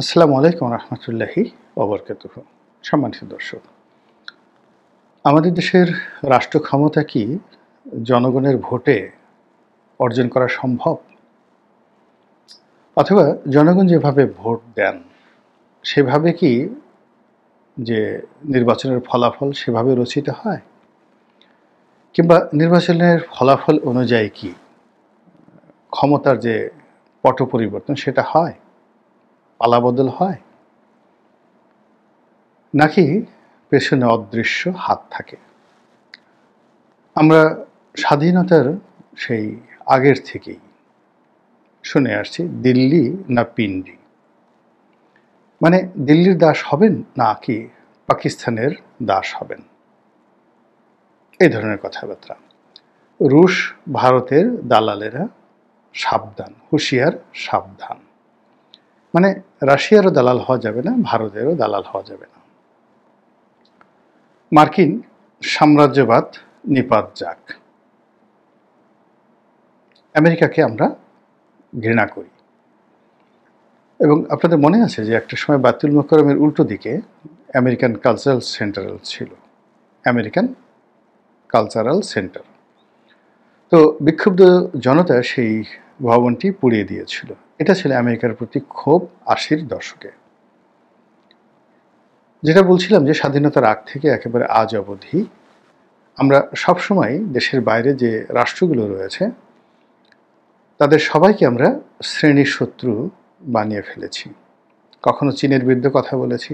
আসসালামু আলাইকুম রহমতুল্লাহি ওবরকাতুহু। সম্মানিত দর্শক, আমাদের দেশের রাষ্ট্র ক্ষমতা কি জনগণের ভোটে অর্জন করা সম্ভব? অথবা জনগণ যেভাবে ভোট দেন সেভাবে কি যে নির্বাচনের ফলাফল সেভাবে রচিত হয়? কিংবা নির্বাচনের ফলাফল অনুযায়ী কি ক্ষমতার যে পট পরিবর্তন সেটা হয়, পালাবদল হয়, নাকি পেছনে অদৃশ্য হাত থাকে? আমরা স্বাধীনতার সেই আগের থেকেই শুনে আসছি দিল্লি না পিন্ডি, মানে দিল্লির দাস হবেন নাকি পাকিস্তানের দাস হবেন, এই ধরনের কথাবার্তা। রুশ ভারতের দালালেরা সাবধান, হুঁশিয়ার সাবধান, মানে রাশিয়ারও দালাল হওয়া যাবে না, ভারতেরও দালাল হওয়া যাবে না। মার্কিন সাম্রাজ্যবাদ নিপাত যাক, আমেরিকাকে আমরা ঘৃণা করি। এবং আপনাদের মনে আছে যে একটা সময় বায়তুল মোকাররমের উল্টো দিকে আমেরিকান কালচারাল সেন্টার ছিল, আমেরিকান কালচারাল সেন্টার। তো বিক্ষুব্ধ জনতা সেই ভবনটি পুড়িয়ে দিয়েছিল। এটা ছিল আমেরিকার প্রতি ক্ষোভ ৮০-র দশকে। যেটা বলছিলাম যে স্বাধীনতার আগ থেকে একেবারে আজ অবধি আমরা সবসময় দেশের বাইরে যে রাষ্ট্রগুলো রয়েছে তাদের সবাইকে আমরা শ্রেণীর শত্রু বানিয়ে ফেলেছি। কখনো চীনের বিরুদ্ধে কথা বলেছি,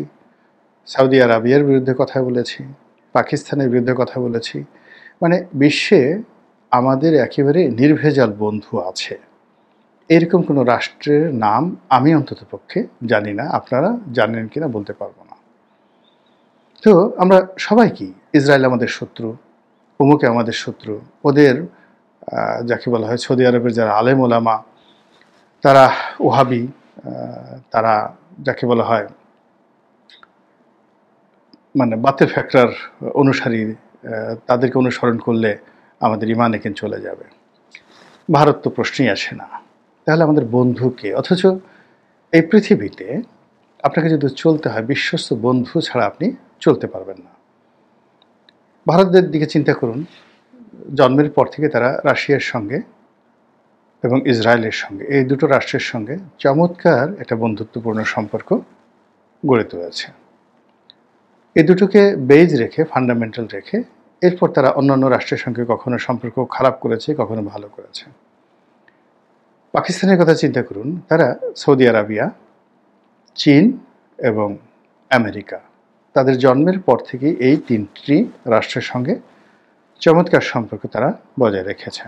সৌদি আরবিয়ার বিরুদ্ধে কথা বলেছি, পাকিস্তানের বিরুদ্ধে কথা বলেছি। মানে বিশ্বে আমাদের একেবারে নির্ভেজাল বন্ধু আছে, এরকম কোনো রাষ্ট্রের নাম আমি অন্তত পক্ষে জানি না। আপনারা জানেন কিনা বলতে পারবো না। তো আমরা সবাই কি, ইসরায়েল আমাদের শত্রু, অমুকে আমাদের শত্রু, ওদের যাকে বলা হয় সৌদি আরবের যারা আলেম ওলামা তারা ওহাবি, তারা যাকে বলা হয় মানে বাতের ফ্যাক্টর অনুসারী, তাদেরকে অনুসরণ করলে আমাদের ইমান এখানে চলে যাবে। ভারত তো প্রশ্নই আসে না। তাহলে আমাদের বন্ধুকে, অথচ এই পৃথিবীতে আপনাকে যদি চলতে হয় বিশ্বস্ত বন্ধু ছাড়া আপনি চলতে পারবেন না। ভারতের দিকে চিন্তা করুন, জন্মের পর থেকে তারা রাশিয়ার সঙ্গে এবং ইসরায়েলের সঙ্গে, এই দুটো রাষ্ট্রের সঙ্গে চমৎকার একটা বন্ধুত্বপূর্ণ সম্পর্ক গড়ে তুলেছে। এই দুটোকে বেজ রেখে, ফান্ডামেন্টাল রেখে, এরপর তারা অন্যান্য রাষ্ট্রের সঙ্গে কখনো সম্পর্ক খারাপ করেছে, কখনো ভালো করেছে। পাকিস্তানের কথা চিন্তা করুন, তারা সৌদি আরবিয়া, চীন এবং আমেরিকা, তাদের জন্মের পর থেকে এই তিনটি রাষ্ট্রের সঙ্গে চমৎকার সম্পর্ক তারা বজায় রেখেছে।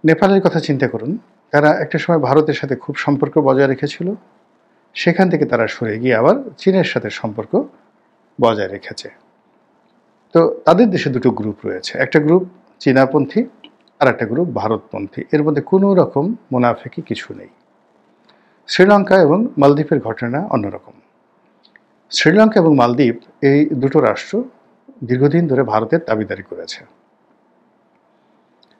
নেপালের কথা চিন্তা করুন, তারা একটা সময় ভারতের সাথে খুব সম্পর্ক বজায় রেখেছিল, সেখান থেকে তারা সরে গিয়ে আবার চীনের সাথে সম্পর্ক বজায় রেখেছে। তো তাদের দেশে দুটো গ্রুপ রয়েছে, একটা গ্রুপ চীনাপন্থী আর একটা গ্রুপ ভারতপন্থী। এর মধ্যে কোনো রকম মুনাফেকি কিছু নেই। শ্রীলঙ্কা এবং মালদ্বীপের ঘটনা অন্যরকম। শ্রীলঙ্কা এবং মালদ্বীপ এই দুটো রাষ্ট্র দীর্ঘদিন ধরে ভারতের দাবিদারি করেছে।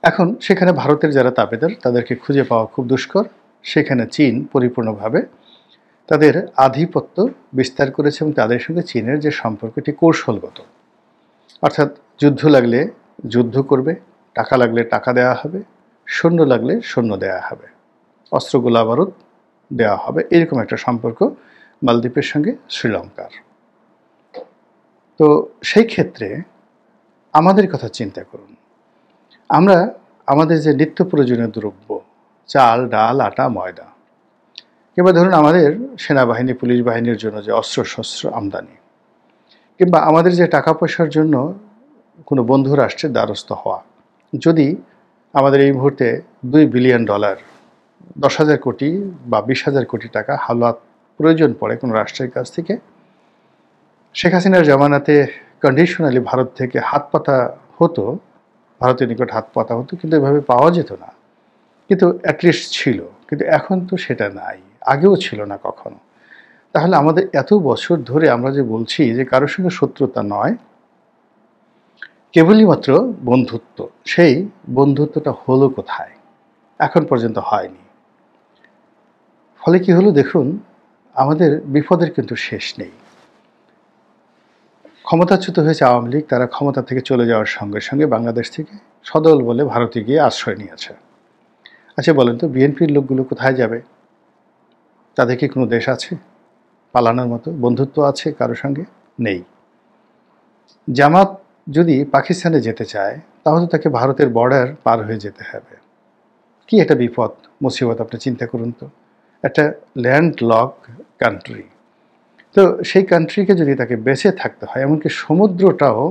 এখন সেখানে ভারতের যারা তাবেদার তাদেরকে খুঁজে পাওয়া খুব দুষ্কর। সেখানে চীন পরিপূর্ণভাবে তাদের আধিপত্য বিস্তার করেছে এবং তাদের সঙ্গে চীনের যে সম্পর্কটি কৌশলগত, অর্থাৎ যুদ্ধ লাগলে যুদ্ধ করবে, টাকা লাগলে টাকা দেওয়া হবে, সৈন্য লাগলে সৈন্য দেওয়া হবে, অস্ত্র গোলা বারুদ দেওয়া হবে, এরকম একটা সম্পর্ক মালদ্বীপের সঙ্গে শ্রীলঙ্কার। তো সেই ক্ষেত্রে আমাদের কথা চিন্তা করুন, আমরা আমাদের যে নিত্য প্রয়োজনীয় দ্রব্য, চাল ডাল আটা ময়দা, কিংবা ধরুন আমাদের সেনাবাহিনী পুলিশ বাহিনীর জন্য যে অস্ত্রশস্ত্র আমদানি, কিংবা আমাদের যে টাকা পয়সার জন্য কোনো বন্ধু রাষ্ট্রের দ্বারস্থ হওয়া, যদি আমাদের এই মুহূর্তে $2 বিলিয়ন, 10,000 কোটি বা 20,000 কোটি টাকা হালাত প্রয়োজন পড়ে কোনো রাষ্ট্রের কাছ থেকে, শেখ হাসিনার জামানাতে কন্ডিশনালি ভারত থেকে হাত পাতা হতো, ভারতের নিকট হাত পাতা হতো, কিন্তু এভাবে পাওয়া যেত না, কিন্তু অ্যাটলিস্ট ছিল। কিন্তু এখন তো সেটা নাই, আগেও ছিল না কখনো। তাহলে আমাদের এত বছর ধরে আমরা যে বলছি যে কারোর সঙ্গে শত্রুতা নয়, কেবলই মাত্র বন্ধুত্ব, সেই বন্ধুত্বটা হলো কোথায়? এখন পর্যন্ত হয়নি। ফলে কি হলো দেখুন, আমাদের বিপদের কিন্তু শেষ নেই। ক্ষমতাচ্যুত হয়েছে আওয়ামী লীগ, তারা ক্ষমতা থেকে চলে যাওয়ার সঙ্গে সঙ্গে বাংলাদেশ থেকে সদল বলে ভারতে গিয়ে আশ্রয় নিয়েছে। আচ্ছা বলেন তো, বিএনপির লোকগুলো কোথায় যাবে? তাদের কি কোনো দেশ আছে পালানোর মতো? বন্ধুত্ব আছে কারো সঙ্গে? নেই। জামাত যদি পাকিস্তানে যেতে চায় তাহলে তাকে ভারতের বর্ডার পার হয়ে যেতে হবে। কি একটা বিপদ মুসিবত আপনি চিন্তা করুন তো। একটা ল্যান্ড লক কান্ট্রি, তো সেই কান্ট্রিকে যদি তাকে বেঁচে থাকতে হয়, এমনকি সমুদ্রটাও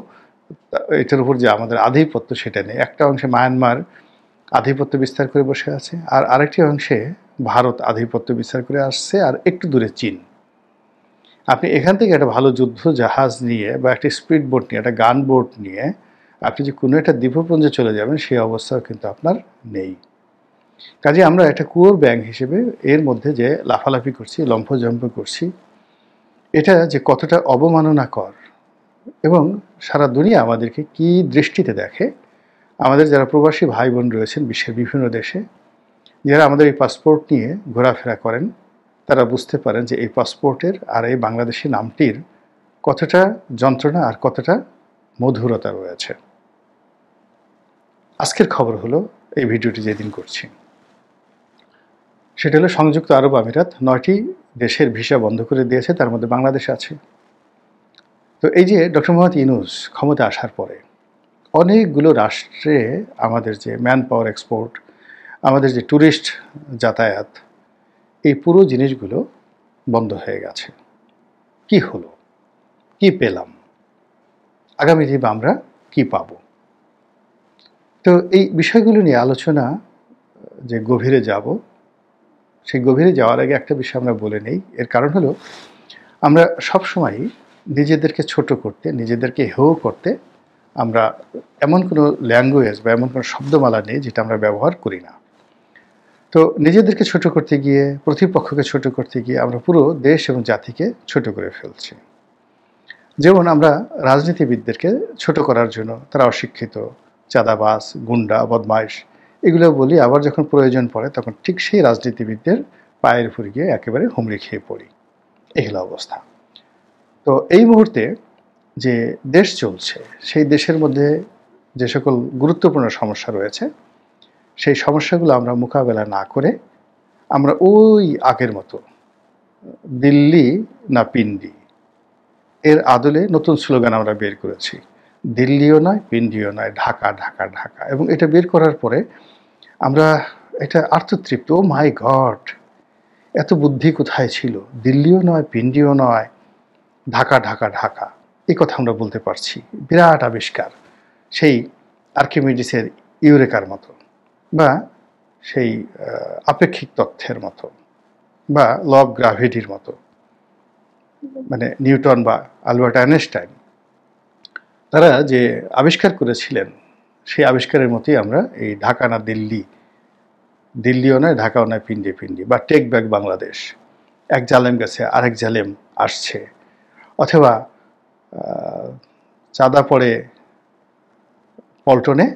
এটার উপর যে আমাদের আধিপত্য সেটা নেই। একটা অংশে মায়ানমার আধিপত্য বিস্তার করে বসে আছে, আর আরেকটি অংশে ভারত আধিপত্য বিস্তার করে আসছে, আর একটু দূরে চীন। আপনি এখান থেকে একটা ভালো যুদ্ধ জাহাজ নিয়ে বা একটা স্পিড বোট নিয়ে, একটা গান বোট নিয়ে আপনি যে কোনো একটা দ্বীপপুঞ্জে চলে যাবেন, সেই অবস্থাও কিন্তু আপনার নেই। কাজে আমরা একটা কুয়োর ব্যাঙ হিসেবে এর মধ্যে যে লাফালাফি করছি, লম্ফজম্প করছি, এটা যে কতটা অবমাননাকর, এবং সারা দুনিয়া আমাদেরকে কি দৃষ্টিতে দেখে। আমাদের যারা প্রবাসী ভাই বোন রয়েছেন বিশ্বের বিভিন্ন দেশে, যারা আমাদের এই পাসপোর্ট নিয়ে ঘোরাফেরা করেন, তারা বুঝতে পারেন যে এই পাসপোর্টের আর এই বাংলাদেশি নামটির কতটা যন্ত্রণা আর কতটা মধুরতা রয়েছে। আজকের খবর হলো, এই ভিডিওটি যেদিন করছি সেটা হলো সংযুক্ত আরব আমিরাত 9টি দেশের ভিসা বন্ধ করে দিয়েছে, তার মধ্যে বাংলাদেশ আছে। তো এই যে ডক্টর মোহাম্মদ ইউনূস ক্ষমতা আসার পরে অনেকগুলো রাষ্ট্রে আমাদের যে ম্যান পাওয়ার এক্সপোর্ট, আমাদের যে ট্যুরিস্ট যাতায়াত, এই পুরো জিনিসগুলো বন্ধ হয়ে গেছে। কি হলো? কি পেলাম? আগামী দিনে আমরা কি পাবো? তো এই বিষয়গুলো নিয়ে আলোচনা যে গভীরে যাব, সেই গভীরে যাওয়ার আগে একটা বিষয় আমরা বলে নেই। এর কারণ হলো, আমরা সবসময় নিজেদেরকে ছোট করতে, নিজেদেরকে হেয় করতে আমরা এমন কোনো ল্যাঙ্গুয়েজ বা এমন কোনো শব্দমালা নেই যেটা আমরা ব্যবহার করি না। তো নিজেদেরকে ছোট করতে গিয়ে, প্রতিপক্ষকে ছোট করতে গিয়ে আমরা পুরো দেশ এবং জাতিকে ছোট করে ফেলছি। যেমন আমরা রাজনীতিবিদদেরকে ছোট করার জন্য তারা অশিক্ষিত, চাঁদাবাজ, গুন্ডা, বদমাইশ এগুলো বলি, আবার যখন প্রয়োজন পড়ে তখন ঠিক সেই রাজনীতিবিদদের পায়ের উপরে গিয়ে একেবারে হুমড়ি খেয়ে পড়ি। এই হলো অবস্থা। তো এই মুহূর্তে যে দেশ চলছে, সেই দেশের মধ্যে যে সকল গুরুত্বপূর্ণ সমস্যা রয়েছে, সেই সমস্যাগুলো আমরা মোকাবেলা না করে আমরা ওই আগের মতো দিল্লি না পিন্ডি এর আদলে নতুন স্লোগান আমরা বের করেছি। দিল্লিও নয়, পিন্ডিও নয়, ঢাকা ঢাকা ঢাকা। এবং এটা বের করার পরে আমরা এটা আত্মতৃপ্ত, ও মাই গড, এত বুদ্ধি কোথায় ছিল! দিল্লিও নয়, পিন্ডিও নয়, ঢাকা ঢাকা ঢাকা, এই কথা আমরা বলতে পারছি। বিরাট আবিষ্কার, সেই আর্কিমিডিসের ইউরেকার মতো, বা সেই আপেক্ষিক তথ্যের মতো, বা ল অফ গ্র্যাভিটির মতো, মানে নিউটন বা আলবার্ট আইনস্টাইন তারা যে আবিষ্কার করেছিলেন, সেই আবিষ্কারের মতোই আমরা এই ঢাকা না দিল্লি, দিল্লিও নয়, ঢাকাও নয়, পিন্ডি পিন্ডি, বা টেক ব্যাক বাংলাদেশ, এক জালেম গেছে আরেক জালেম আসছে, অথবা চাঁদা পড়ে পল্টনে,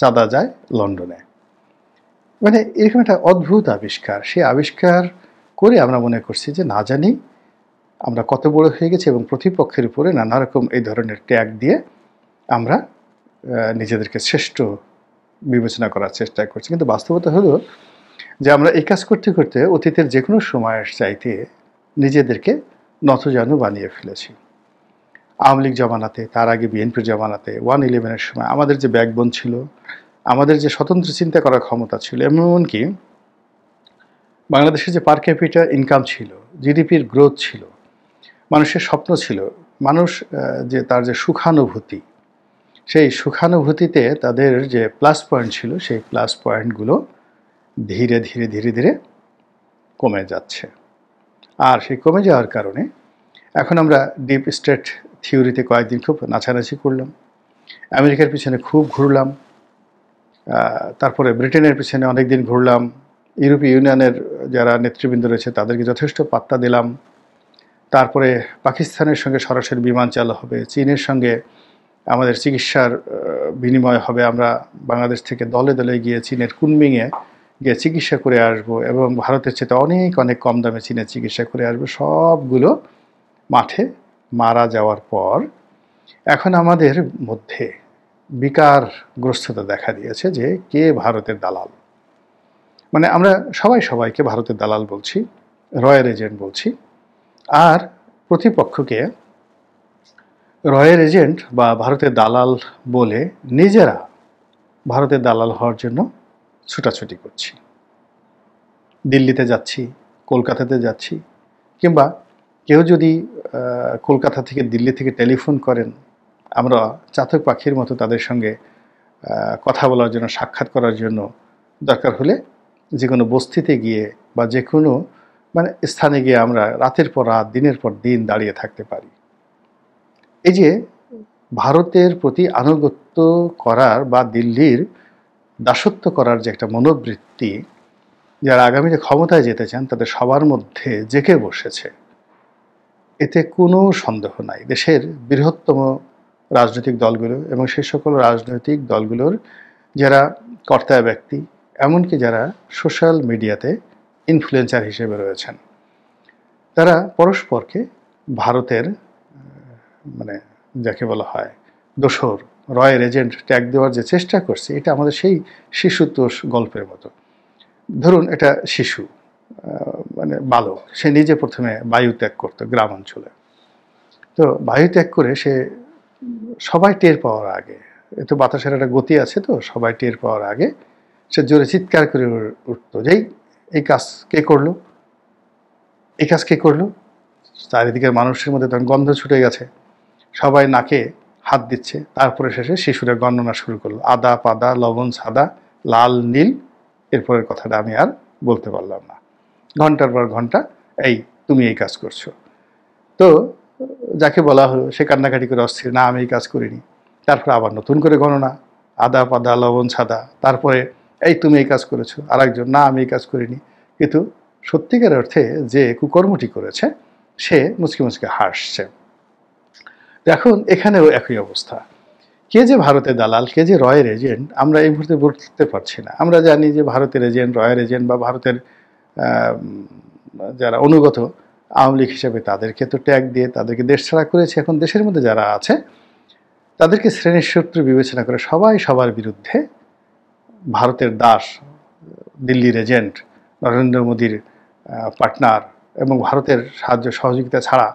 চাঁদা যায় লন্ডনে। মানে এরকম একটা অদ্ভুত আবিষ্কার। সেই আবিষ্কার করে আমরা মনে করছি যে না জানি আমরা কত বড় হয়ে গেছি, এবং প্রতিপক্ষের উপরে নানা রকম এই ধরনের ট্যাগ দিয়ে আমরা নিজেদেরকে শ্রেষ্ঠ বিবেচনা করার চেষ্টা করছি। কিন্তু বাস্তবতা হলো যে আমরা এই কাজ করতে করতে অতীতের যে কোনো সময়ের চাইতে নিজেদেরকে নতজানু বানিয়ে ফেলেছি। আওয়ামী লীগ জমানাতে, তার আগে বিএনপির জমানাতে, 1/11-এর সময় আমাদের যে ব্যাকবোন ছিল, আমাদের যে স্বতন্ত্র চিন্তা করার ক্ষমতা ছিল, এমনকি বাংলাদেশের যে পার ক্যাপিটা ইনকাম ছিল, জিডিপির গ্রোথ ছিল, মানুষের স্বপ্ন ছিল, মানুষ যে তার যে সুখানুভূতি, সেই সুখানুভূতিতে তাদের যে প্লাস পয়েন্ট ছিল, সেই প্লাস পয়েন্টগুলো ধীরে ধীরে ধীরে ধীরে কমে যাচ্ছে। আর সেই কমে যাওয়ার কারণে এখন আমরা ডিপ স্টেট থিওরিতে কয়েকদিন খুব নাচানাচি করলাম, আমেরিকার পিছনে খুব ঘুরলাম, তারপরে ব্রিটেনের পিছনে অনেক দিন ঘুরলাম, ইউরোপীয় ইউনিয়নের যারা নেতৃবৃন্দ রয়েছে তাদেরকে যথেষ্ট পাত্তা দিলাম, তারপরে পাকিস্তানের সঙ্গে সরাসরি বিমান চালু হবে, চীনের সঙ্গে আমাদের চিকিৎসার বিনিময় হবে, আমরা বাংলাদেশ থেকে দলে দলে গিয়ে চীনের কুনমিংয়ে গিয়ে চিকিৎসা করে আসবো এবং ভারতের চেয়ে অনেক অনেক কম দামে চীনে চিকিৎসা করে আসবো, সবগুলো মাঠে মারা যাওয়ার পর এখন আমাদের মধ্যে বিকারগ্রস্ততা দেখা দিয়েছে যে কে ভারতের দালাল। মানে আমরা সবাই সবাইকে ভারতের দালাল বলছি, রয়্যাল এজেন্ট বলছি, আর প্রতিপক্ষকে রয়্যাল এজেন্ট বা ভারতের দালাল বলে নিজেরা ভারতের দালাল হওয়ার জন্য ছুটাছুটি করছি। দিল্লিতে যাচ্ছি, কলকাতাতে যাচ্ছি, কিংবা কেউ যদি কলকাতা থেকে দিল্লি থেকে টেলিফোন করেন, আমরা চাতক পাখির মতো তাদের সঙ্গে কথা বলার জন্য, সাক্ষাৎ করার জন্য দরকার হলে যে কোনো বস্তিতে গিয়ে বা যে কোনো মানে স্থানে গিয়ে আমরা রাতের পর রাত, দিনের পর দিন দাঁড়িয়ে থাকতে পারি। এই যে ভারতের প্রতি আনুগত্য করার বা দিল্লির দাসত্ব করার যে একটা মনোবৃত্তি, যারা আগামীতে ক্ষমতায় যেতে চান তাদের সবার মধ্যে জেঁকে বসেছে, এতে কোনো সন্দেহ নাই। দেশের বৃহত্তম রাজনৈতিক দলগুলো এবং সে সকল রাজনৈতিক দলগুলোর যারা কর্তা ব্যক্তি, এমনকি যারা সোশ্যাল মিডিয়াতে ইনফ্লুয়েন্সার হিসেবে রয়েছেন, তারা পরস্পরকে ভারতের মানে যাকে বলা হয় দোসর, রয়্যাল এজেন্ট ট্যাগ দেওয়ার যে চেষ্টা করছে, এটা আমাদের সেই শিশুতোষ গল্পের মতো। ধরুন একটা শিশু, মানে বালক, সে নিজে প্রথমে বায়ু ত্যাগ করতো গ্রাম অঞ্চলে। তো বায়ু ত্যাগ করে সে সবাই টের পাওয়ার আগে, এতো বাতাসের একটা গতি আছে, তো সবাই টের পাওয়ার আগে সে জোরে চিৎকার করে উঠতো, যেই এই কাজ কে করলো, এই কাজ কে করলো। চারিদিকের মানুষের মধ্যে তখন গন্ধ ছুটে গেছে, সবাই নাকে হাত দিচ্ছে। তারপরে শেষে শিশুরা গণনা শুরু করলো, আদা পাদা লবণ সাদা লাল নীল, এরপরের কথাটা আমি আর বলতে পারলাম না। ঘন্টার পর ঘন্টা এই তুমি এই কাজ করছো। তো যাকে বলা হলো সে কান্নাকাটি করে অস্থির, না আমি এই কাজ করিনি। তারপরে আবার নতুন করে গণনা, আদা পাদা লবণ সাদা, তারপরে এই তুমি এই কাজ করেছো। আর একজন, না আমি এই কাজ করিনি। কিন্তু সত্যিকার অর্থে যে কুকর্মটি করেছে সে মুচকি মুচকি হাসছে। এখন এখানেও একই অবস্থা। কে যে ভারতের দালাল, কে যে রয়্যাল এজেন্ট, আমরা এই মুহূর্তে বলতে পারছি না। আমরা জানি যে ভারতের এজেন্ট, রয়্যাল এজেন্ট বা ভারতের যারা অনুগত আওয়ামী লীগ হিসেবে তাদেরকে তো ট্যাগ দিয়ে তাদেরকে দেশ ছাড়া করেছে। এখন দেশের মধ্যে যারা আছে তাদেরকে শ্রেণীর শত্রু বিবেচনা করে সবাই সবার বিরুদ্ধে ভারতের দাস, দিল্লির এজেন্ট, নরেন্দ্র মোদীর পার্টনার এবং ভারতের সাহায্য সহযোগিতা ছাড়া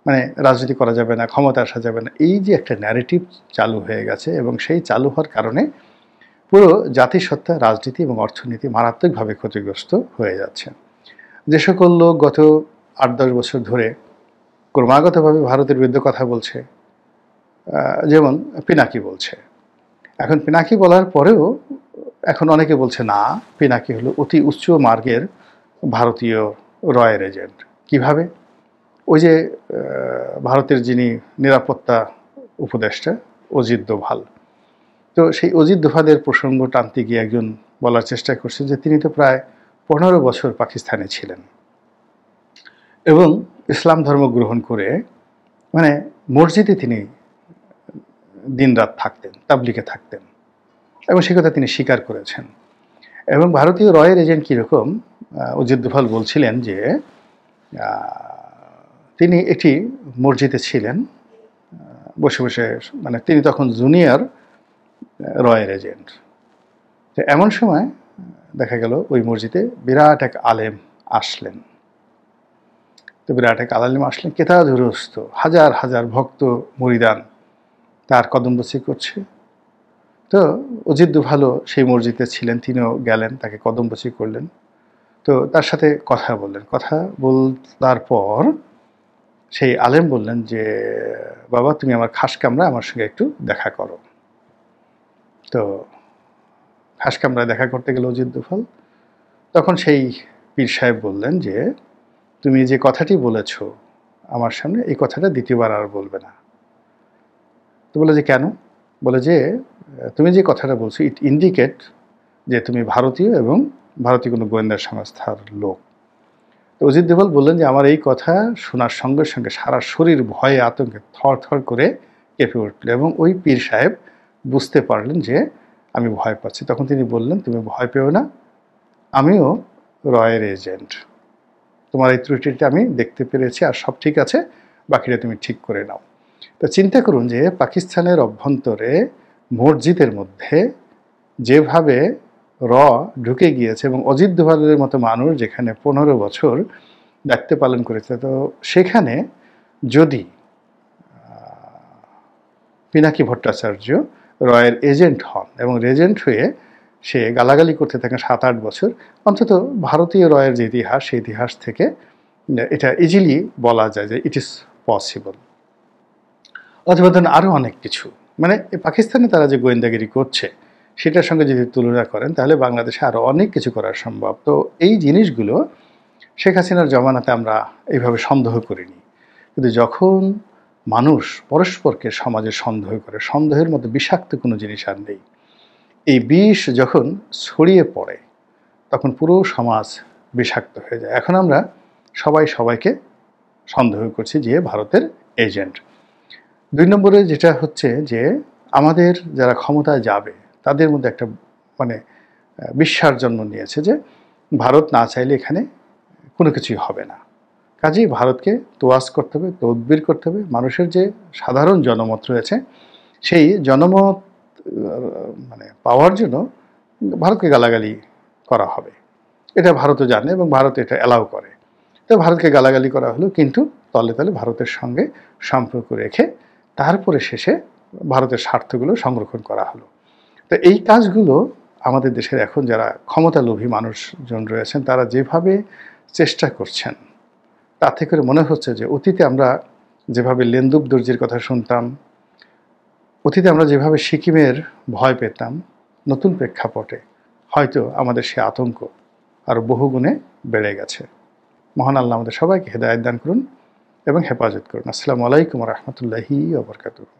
মানে রাজনীতি করা যাবে না, ক্ষমতা আসা যাবে না, এই যে একটা ন্যারেটিভ চালু হয়ে গেছে এবং সেই চালু হওয়ার কারণে পুরো জাতিসত্তা, রাজনীতি এবং অর্থনীতি মারাত্মকভাবে ক্ষতিগ্রস্ত হয়ে যাচ্ছে। যে সকল লোক গত ৮-১০ বছর ধরে ক্রমাগতভাবে ভারতের বিরুদ্ধে কথা বলছে, যেমন পিনাকি বলছে, এখন পিনাকি বলার পরেও এখন অনেকে বলছে না, পিনাকি হলো অতি উচ্চ মার্গের ভারতীয় রয়্যাল এজেন্ট। কিভাবে? ওই যে ভারতের যিনি নিরাপত্তা উপদেষ্টা অজিত দোভাল, তো সেই অজিত দোভালের প্রসঙ্গ টানতে গিয়ে একজন বলার চেষ্টা করছেন যে তিনি তো প্রায় ১৫ বছর পাকিস্তানে ছিলেন এবং ইসলাম ধর্ম গ্রহণ করে মানে মসজিদে তিনি দিনরাত থাকতেন, তাবলিগে থাকতেন এবং সে কথা তিনি স্বীকার করেছেন। এবং ভারতীয় রয়্যাল এজেন্ট কীরকম, অজিত দোভাল বলছিলেন যে তিনি একটি মসজিদে ছিলেন বসে বসে, মানে তিনি তখন জুনিয়র রয়্যাল এজেন্ট। তো এমন সময় দেখা গেল ওই মসজিদে বিরাট এক আলেম আসলেন। তো বিরাট এক আলেম আসলেন, কেতাদুরস্ত, হাজার হাজার ভক্ত মুরিদান তার কদমবসি করছে। তো অজিত দোভালও সেই মসজিদে ছিলেন, তিনিও গেলেন, তাকে কদমবসি করলেন। তো তার সাথে কথা বললেন। কথা বলার পর সেই আলেম বললেন যে বাবা তুমি আমার খাস কামরা আমার সঙ্গে একটু দেখা করো। তো খাস কামরায় দেখা করতে গেল অজিত দোভাল। তখন সেই পীর সাহেব বললেন যে তুমি যে কথাটি বলেছ আমার সামনে, এই কথাটা দ্বিতীয়বার আর বলবে না। তো বলে যে কেন? বলে যে তুমি যে কথাটা বলছো ইট ইন্ডিকেট যে তুমি ভারতীয় এবং ভারতীয় কোনো গোয়েন্দা সংস্থার লোক। তো অজিত দোভাল বললেন যে আমার এই কথা শোনার সঙ্গে সঙ্গে সারা শরীর ভয়ে আতঙ্কে থর থর করে কেঁপে উঠল এবং ওই পীর সাহেব বুঝতে পারলেন যে আমি ভয় পাচ্ছি। তখন তিনি বললেন তুমি ভয় পেও না, আমিও রয়ের এজেন্ট, তোমার এই ত্রুটিটা আমি দেখতে পেরেছি, আর সব ঠিক আছে, বাকিটা তুমি ঠিক করে নাও। তো চিন্তা করুন যে পাকিস্তানের অভ্যন্তরে মসজিদের মধ্যে যেভাবে ঢুকে গিয়েছে, এবং অজিত দোভালের মতো মানুষ যেখানে 15 বছর দায়িত্ব পালন করেছে, তো সেখানে যদি পিনাকি ভট্টাচার্য রয়ের এজেন্ট হন এবং রেজেন্ট হয়ে সে গালাগালি করতে থাকেন 7-8 বছর, অন্তত ভারতীয় রয়ের যে ইতিহাস, সেই ইতিহাস থেকে এটা ইজিলি বলা যায় যে ইট ইজ পসিবল। অথবা ধরুন আরও অনেক কিছু, মানে পাকিস্তানে তারা যে গোয়েন্দাগিরি করছে সেটার সঙ্গে যদি তুলনা করেন, তাহলে বাংলাদেশে আরও অনেক কিছু করা সম্ভব। তো এই জিনিসগুলো শেখ হাসিনার জমানাতে আমরা এইভাবে সন্দেহ করিনি, কিন্তু যখন মানুষ পরস্পরকে সমাজে সন্দেহ করে, সন্দেহের মধ্যে বিষাক্ত কোনো জিনিস আর নেই, এই বিষ যখন ছড়িয়ে পড়ে তখন পুরো সমাজ বিষাক্ত হয়ে যায়। এখন আমরা সবাই সবাইকে সন্দেহ করছি যে ভারতের এজেন্ট। 2 নম্বরে যেটা হচ্ছে যে আমাদের যারা ক্ষমতায় যাবে তাদের মধ্যে একটা মানে বিশ্বাস জন্ম নিয়েছে যে ভারত না চাইলে এখানে কোনো কিছুই হবে না, কাজেই ভারতকে তোয়াজ করতে হবে, তদবির করতে হবে। মানুষের যে সাধারণ জনমত রয়েছে সেই জনমত মানে পাওয়ার জন্য ভারতকে গালাগালি করা হবে, এটা ভারতও জানে এবং ভারত এটা অ্যালাউ করে। তো ভারতকে গালাগালি করা হলো, কিন্তু তলে তলে ভারতের সঙ্গে সম্পর্ক রেখে তারপরে শেষে ভারতের স্বার্থগুলো সংরক্ষণ করা হলো। তো এই কাজগুলো আমাদের দেশের এখন যারা ক্ষমতালোভী মানুষজন রয়েছেন তারা যেভাবে চেষ্টা করছেন, তাতে করে মনে হচ্ছে যে অতীতে আমরা যেভাবে লেন্দুব দর্জির কথা শুনতাম, অতীতে আমরা যেভাবে সিকিমের ভয় পেতাম, নতুন প্রেক্ষাপটে হয়তো আমাদের সে আতঙ্ক আরও বহুগুণে বেড়ে গেছে। মহান আল্লাহ আমাদের সবাইকে হেদায়েত দান করুন এবং হেফাজত করুন। আসসালামু আলাইকুম ওয়া রাহমাতুল্লাহি ওয়া বারাকাতুহু।